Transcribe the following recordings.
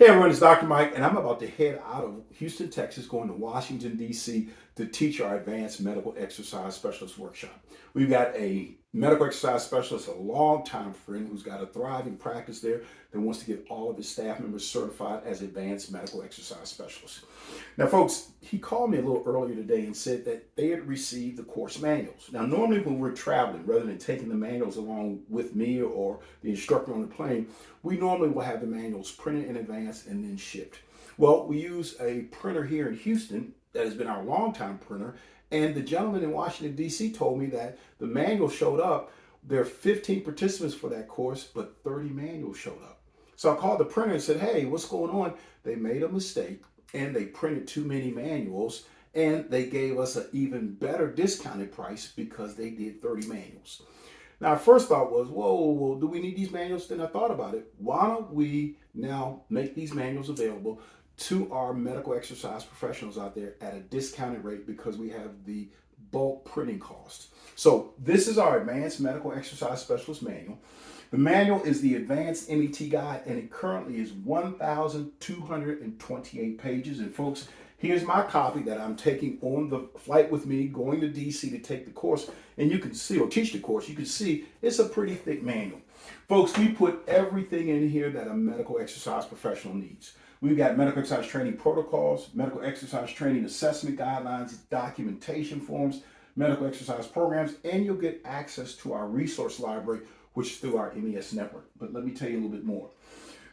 Hey everyone, it's Dr. Mike, and I'm about to head out of Houston, Texas, going to Washington, D.C. to teach our Advanced Medical Exercise Specialist Workshop. We've got a medical exercise specialist, a longtime friend who's got a thriving practice there that wants to get all of his staff members certified as Advanced Medical Exercise Specialists. Now, folks, he called me a little earlier today and said that they had received the course manuals. Now, normally when we're traveling, rather than taking the manuals along with me or the instructor on the plane, we normally will have the manuals printed in advance and then shipped. Well, we use a printer here in Houston that has been our longtime printer, and the gentleman in Washington, D.C. told me that the manual showed up. There are 15 participants for that course, but 30 manuals showed up. So I called the printer and said, hey, what's going on? They made a mistake and they printed too many manuals, and they gave us an even better discounted price because they did 30 manuals. Now, our first thought was, whoa, do we need these manuals? Then I thought about it. Why don't we now make these manuals available to our medical exercise professionals out there at a discounted rate because we have the bulk printing cost. So this is our Advanced Medical Exercise Specialist Manual. The manual is the Advanced MET Guide, and it currently is 1,228 pages. And folks, here's my copy that I'm taking on the flight with me, going to DC to take the course. And you can see, or teach the course, you can see it's a pretty thick manual. Folks, we put everything in here that a medical exercise professional needs. We've got medical exercise training protocols, medical exercise training assessment guidelines, documentation forms, medical exercise programs, and you'll get access to our resource library, which is through our MES network. But let me tell you a little bit more.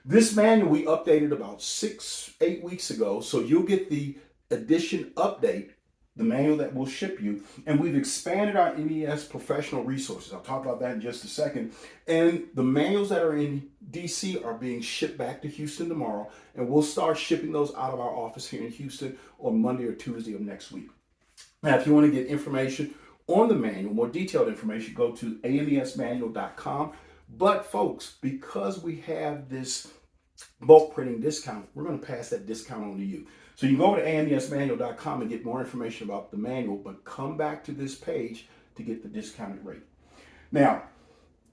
This manual we updated about 6-8 weeks ago, so you'll get the edition update, the manual that we'll ship you, and we've expanded our MES professional resources. I'll talk about that in just a second. And the manuals that are in DC are being shipped back to Houston tomorrow, and we'll start shipping those out of our office here in Houston on Monday or Tuesday of next week. Now, if you want to get information on the manual, more detailed information, go to amesmanual.com. But folks, because we have this bulk printing discount, we're going to pass that discount on to you. So you can go to amesmanual.com and get more information about the manual, but come back to this page to get the discounted rate. Now,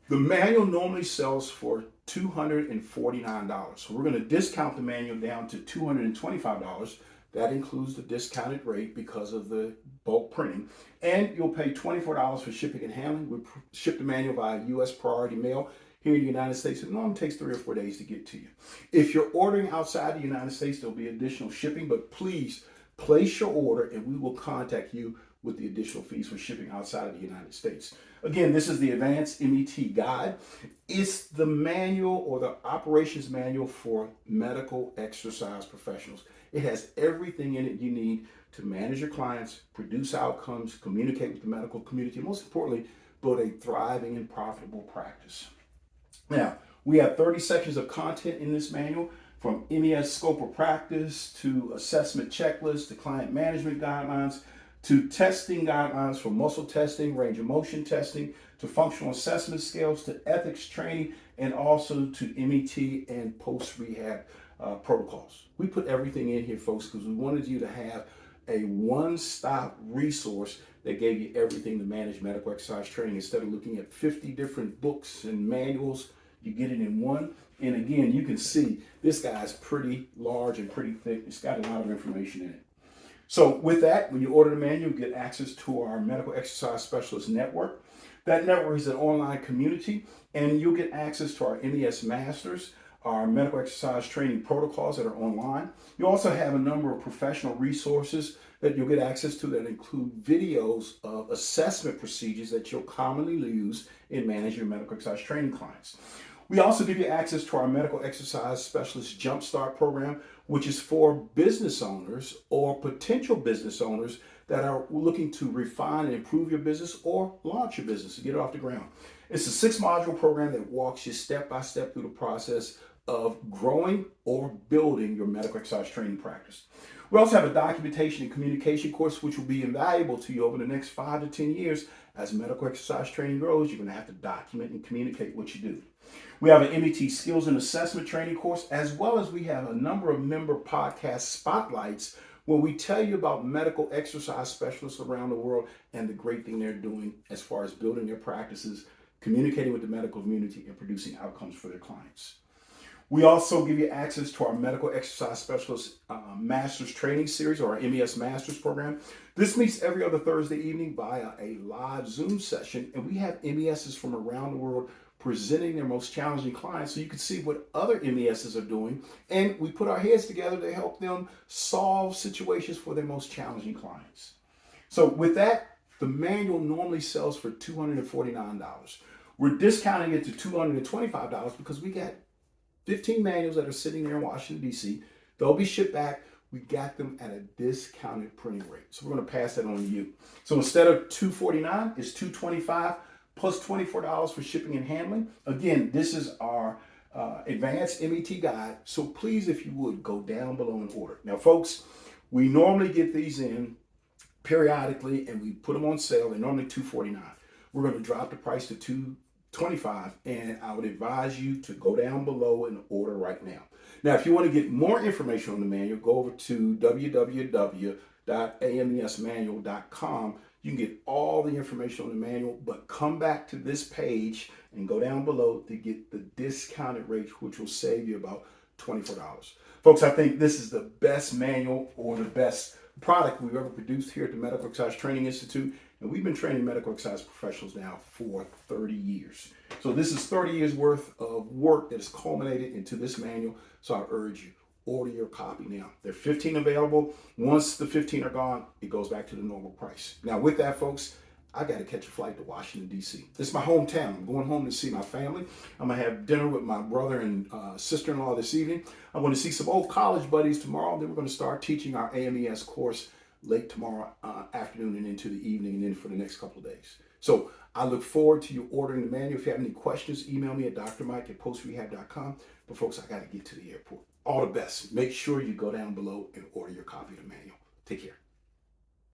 the manual normally sells for $249. So we're going to discount the manual down to $225. That includes the discounted rate because of the bulk printing. And you'll pay $24 for shipping and handling. We ship the manual via U.S. priority mail here in the United States. It normally takes 3 or 4 days to get to you. If you're ordering outside the United States, there'll be additional shipping, but please place your order and we will contact you with the additional fees for shipping outside of the United States. Again, this is the Advanced MET Guide. It's the manual or the operations manual for medical exercise professionals. It has everything in it you need to manage your clients, produce outcomes, communicate with the medical community, and most importantly, build a thriving and profitable practice. Now, we have 30 sections of content in this manual, from MES scope of practice to assessment checklists to client management guidelines to testing guidelines for muscle testing, range of motion testing, to functional assessment scales, to ethics training, and also to MET and post-rehab protocols. We put everything in here, folks, because we wanted you to have a one-stop resource that gave you everything to manage medical exercise training. Instead of looking at 50 different books and manuals, you get it in one. And again, you can see this guy's pretty large and pretty thick. It's got a lot of information in it. So with that, when you order the manual, you get access to our Medical Exercise Specialist Network. That network is an online community, and you'll get access to our MES Masters, our medical exercise training protocols that are online. You also have a number of professional resources that you'll get access to that include videos of assessment procedures that you'll commonly use in managing your medical exercise training clients. We also give you access to our Medical Exercise Specialist Jumpstart program, which is for business owners or potential business owners that are looking to refine and improve your business or launch your business to get it off the ground. It's a 6-module program that walks you step by step through the process of growing or building your medical exercise training practice. We also have a documentation and communication course, which will be invaluable to you over the next 5 to 10 years. As medical exercise training grows, you're going to have to document and communicate what you do. We have an MET skills and assessment training course, as well as we have a number of member podcast spotlights where we tell you about medical exercise specialists around the world and the great thing they're doing as far as building their practices, communicating with the medical community, and producing outcomes for their clients. We also give you access to our Medical Exercise Specialist Master's Training Series, or our MES Master's Program. This meets every other Thursday evening via a live Zoom session, and we have MESs from around the world presenting their most challenging clients so you can see what other MESs are doing, and we put our heads together to help them solve situations for their most challenging clients. So with that, the manual normally sells for $249. We're discounting it to $225 because we got 15 manuals that are sitting there in Washington, D.C. They'll be shipped back. We got them at a discounted printing rate. So we're going to pass that on to you. So instead of $249, it's $225 plus $24 for shipping and handling. Again, this is our advanced MET guide. So please, if you would, go down below and order. Now, folks, we normally get these in periodically and we put them on sale. They're normally $249. We're going to drop the price to $225, and I would advise you to go down below and order right now. Now, if you want to get more information on the manual, go over to www.amesmanual.com. You can get all the information on the manual, but come back to this page and go down below to get the discounted rate, which will save you about $24. Folks, I think this is the best manual or the best product we've ever produced here at the Medical Exercise Training Institute, and we've been training medical exercise professionals now for 30 years. So this is 30 years worth of work that is culminated into this manual, so I urge you, order your copy now. There are 15 available. Once the 15 are gone, it goes back to the normal price. Now with that, folks, I got to catch a flight to Washington, D.C. This is my hometown. I'm going home to see my family. I'm going to have dinner with my brother and sister-in-law this evening. I'm going to see some old college buddies tomorrow. Then we're going to start teaching our AMES course late tomorrow afternoon and into the evening and then for the next couple of days. So I look forward to you ordering the manual. If you have any questions, email me at drmike@postrehab.com. But folks, I got to get to the airport. All the best. Make sure you go down below and order your copy of the manual. Take care.